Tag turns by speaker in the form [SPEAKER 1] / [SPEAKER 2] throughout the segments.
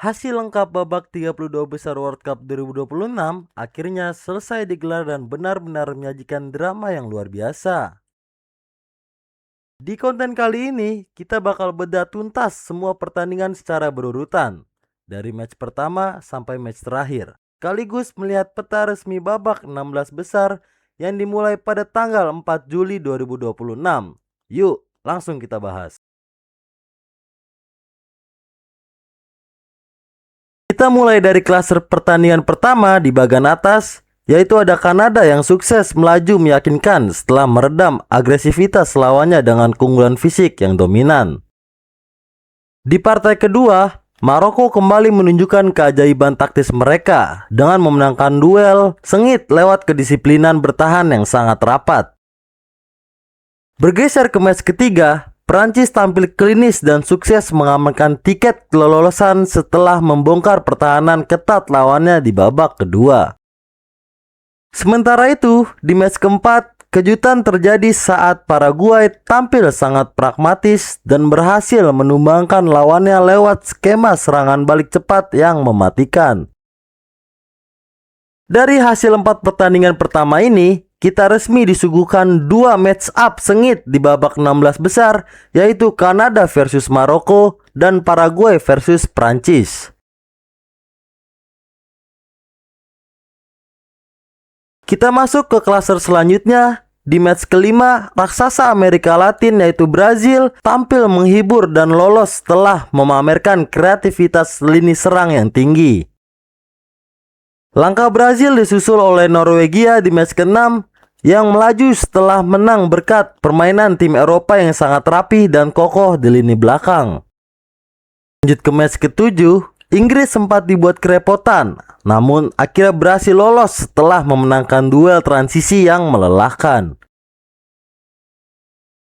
[SPEAKER 1] Hasil lengkap babak 32 besar World Cup 2026 akhirnya selesai digelar dan benar-benar menyajikan drama yang luar biasa. Di konten kali ini, kita bakal bedah tuntas semua pertandingan secara berurutan, dari match pertama sampai match terakhir. Sekaligus melihat peta resmi babak 16 besar yang dimulai pada tanggal 4 Juli 2026. Yuk, langsung kita bahas. Kita mulai dari klaser pertandingan pertama di bagian atas, yaitu ada Kanada yang sukses melaju meyakinkan setelah meredam agresivitas lawannya dengan keunggulan fisik yang dominan. Di partai kedua, Maroko kembali menunjukkan keajaiban taktis mereka dengan memenangkan duel sengit lewat kedisiplinan bertahan yang sangat rapat. Bergeser ke match ketiga, Prancis tampil klinis dan sukses mengamankan tiket kelolosan setelah membongkar pertahanan ketat lawannya di babak kedua. Sementara itu, di match keempat, kejutan terjadi saat Paraguay tampil sangat pragmatis dan berhasil menumbangkan lawannya lewat skema serangan balik cepat yang mematikan. Dari hasil 4 pertandingan pertama ini, kita resmi disuguhkan 2 match up sengit di babak 16 besar, yaitu Kanada versus Maroko dan Paraguay versus Prancis. Kita masuk ke klaser selanjutnya. Di match kelima, raksasa Amerika Latin yaitu Brazil tampil menghibur dan lolos setelah memamerkan kreativitas lini serang yang tinggi. Langkah Brazil disusul oleh Norwegia di match ke-6 yang melaju setelah menang berkat permainan tim Eropa yang sangat rapi dan kokoh di lini belakang. Lanjut ke match ke-7, Inggris sempat dibuat kerepotan, namun akhirnya berhasil lolos setelah memenangkan duel transisi yang melelahkan.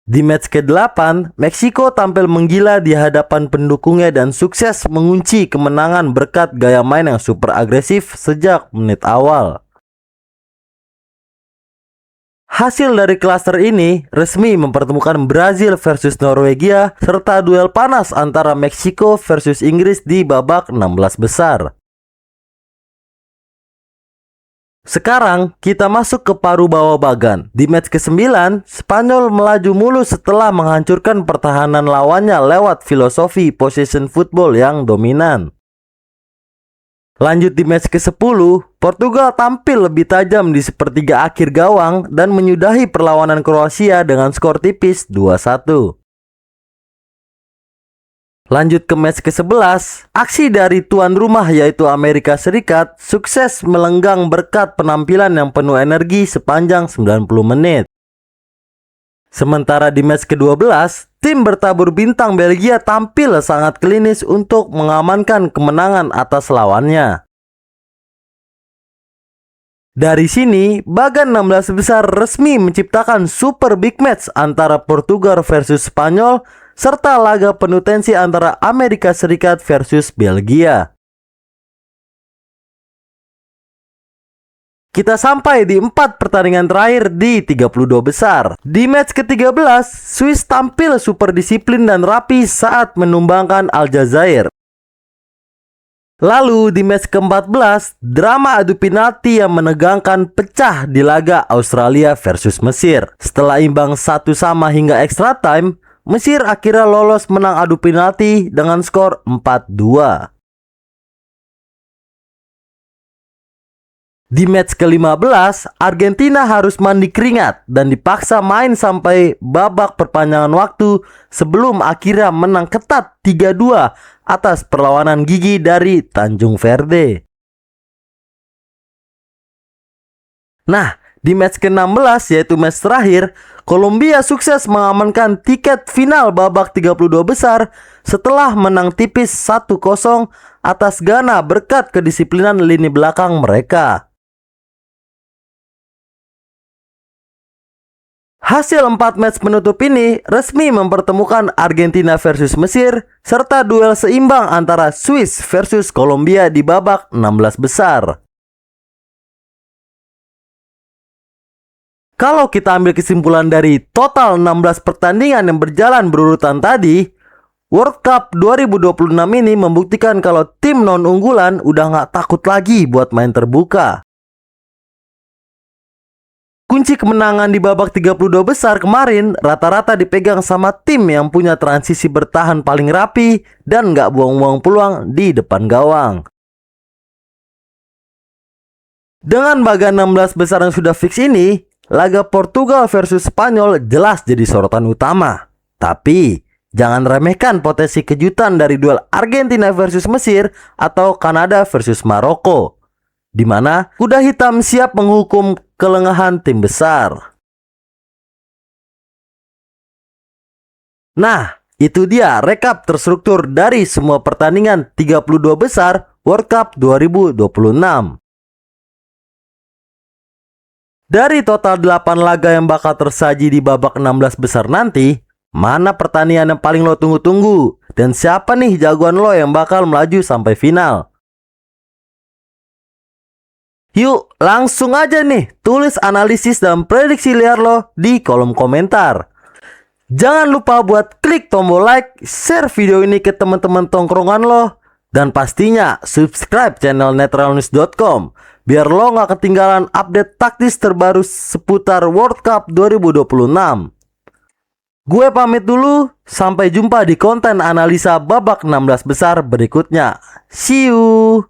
[SPEAKER 1] Di match ke-8, Meksiko tampil menggila di hadapan pendukungnya dan sukses mengunci kemenangan berkat gaya main yang super agresif sejak menit awal. Hasil dari klaster ini resmi mempertemukan Brazil versus Norwegia serta duel panas antara Meksiko versus Inggris di babak 16 besar. Sekarang kita masuk ke paruh bawah bagan. Di match ke-9, Spanyol melaju mulus setelah menghancurkan pertahanan lawannya lewat filosofi possession football yang dominan. Lanjut di match ke-10, Portugal tampil lebih tajam di sepertiga akhir gawang dan menyudahi perlawanan Kroasia dengan skor tipis 2-1. Lanjut ke match ke-11, aksi dari tuan rumah yaitu Amerika Serikat sukses melenggang berkat penampilan yang penuh energi sepanjang 90 menit. Sementara di match ke-12, tim bertabur bintang Belgia tampil sangat klinis untuk mengamankan kemenangan atas lawannya. Dari sini, bagan 16 besar resmi menciptakan super big match antara Portugal versus Spanyol serta laga penuh tensi antara Amerika Serikat versus Belgia. Kita sampai di 4 pertandingan terakhir di 32 besar. Di match ke-13, Swiss tampil super disiplin dan rapi saat menumbangkan Aljazair. Lalu di match ke-14, drama adu penalti yang menegangkan pecah di laga Australia versus Mesir. Setelah imbang 1-1 hingga extra time, Mesir akhirnya lolos menang adu penalti dengan skor 4-2. Di match ke-15, Argentina harus mandi keringat dan dipaksa main sampai babak perpanjangan waktu sebelum akhirnya menang ketat 3-2 atas perlawanan gigi dari Tanjung Verde. Nah, di match ke-16 yaitu match terakhir, Kolombia sukses mengamankan tiket final babak 32 besar setelah menang tipis 1-0 atas Ghana berkat kedisiplinan lini belakang mereka. Hasil 4 match penutup ini resmi mempertemukan Argentina versus Mesir serta duel seimbang antara Swiss versus Kolombia di babak 16 besar. Kalau kita ambil kesimpulan dari total 16 pertandingan yang berjalan berurutan tadi, World Cup 2026 ini membuktikan kalau tim non-unggulan udah nggak takut lagi buat main terbuka. Kunci kemenangan di babak 32 besar kemarin rata-rata dipegang sama tim yang punya transisi bertahan paling rapi dan nggak buang-buang peluang di depan gawang. Dengan baga 16 besar yang sudah fix ini, laga Portugal versus Spanyol jelas jadi sorotan utama. Tapi jangan remehkan potensi kejutan dari duel Argentina versus Mesir atau Kanada versus Maroko, di mana kuda hitam siap menghukum kelengahan tim besar. Nah, itu dia rekap terstruktur dari semua pertandingan 32 besar World Cup 2026. Dari total 8 laga yang bakal tersaji di babak 16 besar nanti, mana pertandingan yang paling lo tunggu-tunggu? Dan siapa nih jagoan lo yang bakal melaju sampai final? Yuk, langsung aja nih, tulis analisis dan prediksi liar lo di kolom komentar. Jangan lupa buat klik tombol like, share video ini ke teman-teman tongkrongan lo, dan pastinya subscribe channel netralnews.com biar lo gak ketinggalan update taktis terbaru seputar World Cup 2026. Gue pamit dulu, sampai jumpa di konten analisa babak 16 besar berikutnya. See you!